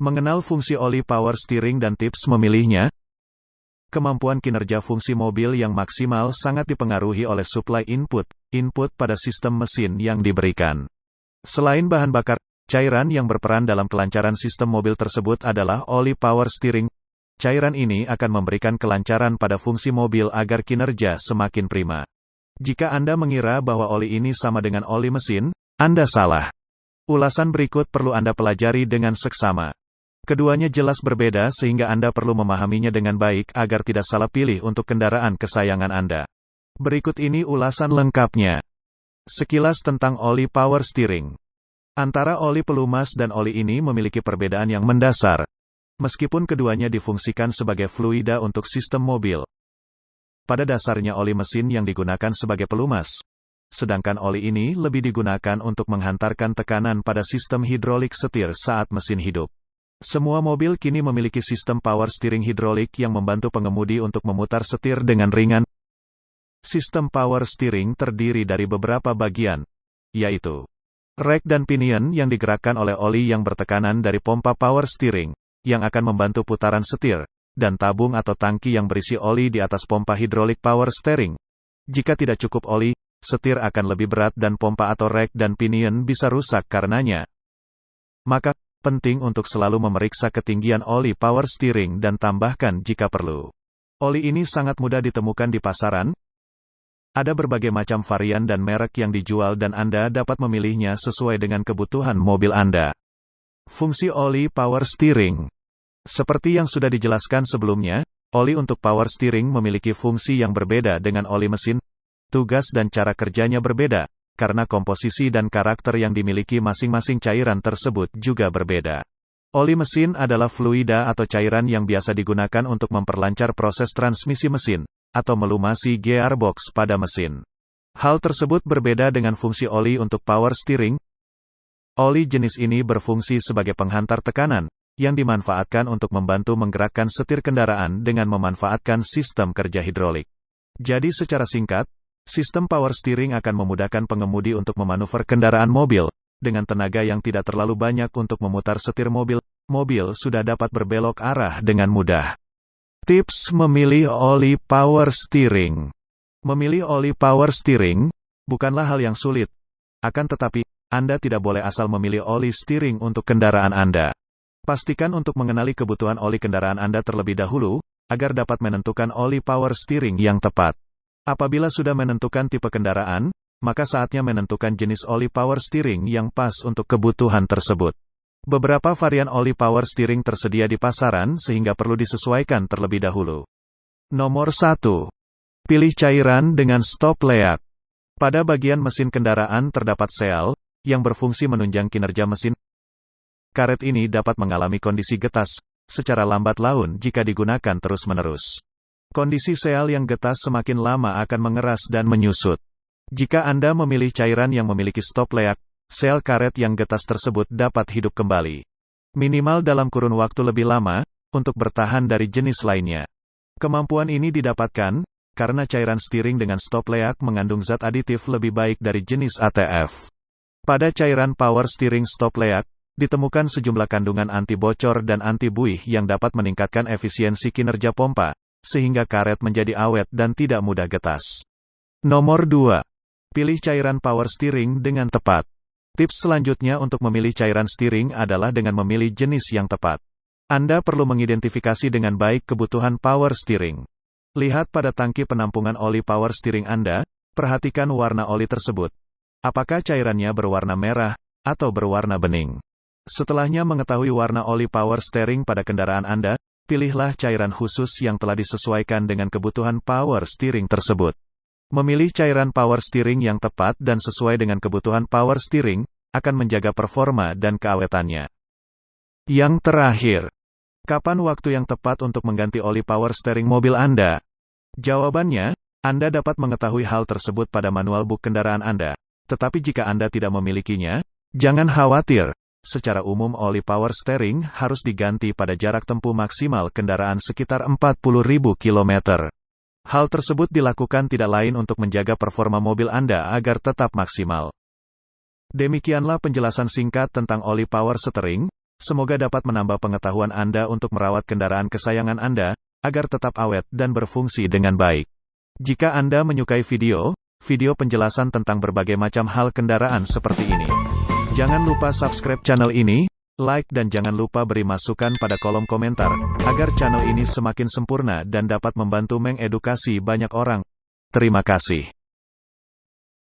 Mengenal fungsi oli power steering dan tips memilihnya. Kemampuan kinerja fungsi mobil yang maksimal sangat dipengaruhi oleh suplai input pada sistem mesin yang diberikan. Selain bahan bakar, cairan yang berperan dalam kelancaran sistem mobil tersebut adalah oli power steering. Cairan ini akan memberikan kelancaran pada fungsi mobil agar kinerja semakin prima. Jika Anda mengira bahwa oli ini sama dengan oli mesin, Anda salah. Ulasan berikut perlu Anda pelajari dengan seksama. Keduanya jelas berbeda sehingga Anda perlu memahaminya dengan baik agar tidak salah pilih untuk kendaraan kesayangan Anda. Berikut ini ulasan lengkapnya. Sekilas tentang oli power steering. Antara oli pelumas dan oli ini memiliki perbedaan yang mendasar. Meskipun keduanya difungsikan sebagai fluida untuk sistem mobil. Pada dasarnya oli mesin yang digunakan sebagai pelumas. Sedangkan oli ini lebih digunakan untuk menghantarkan tekanan pada sistem hidrolik setir saat mesin hidup. Semua mobil kini memiliki sistem power steering hidrolik yang membantu pengemudi untuk memutar setir dengan ringan. Sistem power steering terdiri dari beberapa bagian, yaitu rek dan pinion yang digerakkan oleh oli yang bertekanan dari pompa power steering, yang akan membantu putaran setir, dan tabung atau tangki yang berisi oli di atas pompa hidrolik power steering. Jika tidak cukup oli, setir akan lebih berat dan pompa atau rek dan pinion bisa rusak karenanya. Maka, penting untuk selalu memeriksa ketinggian oli power steering dan tambahkan jika perlu. Oli ini sangat mudah ditemukan di pasaran. Ada berbagai macam varian dan merek yang dijual dan Anda dapat memilihnya sesuai dengan kebutuhan mobil Anda. Fungsi oli power steering. Seperti yang sudah dijelaskan sebelumnya, oli untuk power steering memiliki fungsi yang berbeda dengan oli mesin. Tugas dan cara kerjanya berbeda. Karena komposisi dan karakter yang dimiliki masing-masing cairan tersebut juga berbeda. Oli mesin adalah fluida atau cairan yang biasa digunakan untuk memperlancar proses transmisi mesin, atau melumasi gearbox pada mesin. Hal tersebut berbeda dengan fungsi oli untuk power steering. Oli jenis ini berfungsi sebagai penghantar tekanan, yang dimanfaatkan untuk membantu menggerakkan setir kendaraan dengan memanfaatkan sistem kerja hidrolik. Jadi secara singkat, sistem power steering akan memudahkan pengemudi untuk memanuver kendaraan mobil, dengan tenaga yang tidak terlalu banyak untuk memutar setir mobil. Mobil sudah dapat berbelok arah dengan mudah. Tips memilih oli power steering. Memilih oli power steering bukanlah hal yang sulit. Akan tetapi, Anda tidak boleh asal memilih oli steering untuk kendaraan Anda. Pastikan untuk mengenali kebutuhan oli kendaraan Anda terlebih dahulu, agar dapat menentukan oli power steering yang tepat. Apabila sudah menentukan tipe kendaraan, maka saatnya menentukan jenis oli power steering yang pas untuk kebutuhan tersebut. Beberapa varian oli power steering tersedia di pasaran sehingga perlu disesuaikan terlebih dahulu. Nomor 1. Pilih cairan dengan stop leak. Pada bagian mesin kendaraan terdapat seal, yang berfungsi menunjang kinerja mesin. Karet ini dapat mengalami kondisi getas, secara lambat laun jika digunakan terus-menerus. Kondisi seal yang getas semakin lama akan mengeras dan menyusut. Jika Anda memilih cairan yang memiliki stop leak, sel karet yang getas tersebut dapat hidup kembali. Minimal dalam kurun waktu lebih lama, untuk bertahan dari jenis lainnya. Kemampuan ini didapatkan, karena cairan steering dengan stop leak mengandung zat aditif lebih baik dari jenis ATF. Pada cairan power steering stop leak, ditemukan sejumlah kandungan anti bocor dan anti buih yang dapat meningkatkan efisiensi kinerja pompa, sehingga karet menjadi awet dan tidak mudah getas. Nomor 2. Pilih cairan power steering dengan tepat. Tips selanjutnya untuk memilih cairan steering adalah dengan memilih jenis yang tepat. Anda perlu mengidentifikasi dengan baik kebutuhan power steering. Lihat pada tangki penampungan oli power steering Anda, perhatikan warna oli tersebut. Apakah cairannya berwarna merah, atau berwarna bening? Setelahnya mengetahui warna oli power steering pada kendaraan Anda, pilihlah cairan khusus yang telah disesuaikan dengan kebutuhan power steering tersebut. Memilih cairan power steering yang tepat dan sesuai dengan kebutuhan power steering, akan menjaga performa dan keawetannya. Yang terakhir, kapan waktu yang tepat untuk mengganti oli power steering mobil Anda? Jawabannya, Anda dapat mengetahui hal tersebut pada manual book kendaraan Anda. Tetapi jika Anda tidak memilikinya, jangan khawatir. Secara umum oli power steering harus diganti pada jarak tempuh maksimal kendaraan sekitar 40.000 km. Hal tersebut dilakukan tidak lain untuk menjaga performa mobil Anda agar tetap maksimal. Demikianlah penjelasan singkat tentang oli power steering. Semoga dapat menambah pengetahuan Anda untuk merawat kendaraan kesayangan Anda, agar tetap awet dan berfungsi dengan baik. Jika Anda menyukai video penjelasan tentang berbagai macam hal kendaraan seperti ini, jangan lupa subscribe channel ini, like dan jangan lupa beri masukan pada kolom komentar, agar channel ini semakin sempurna dan dapat membantu mengedukasi banyak orang. Terima kasih.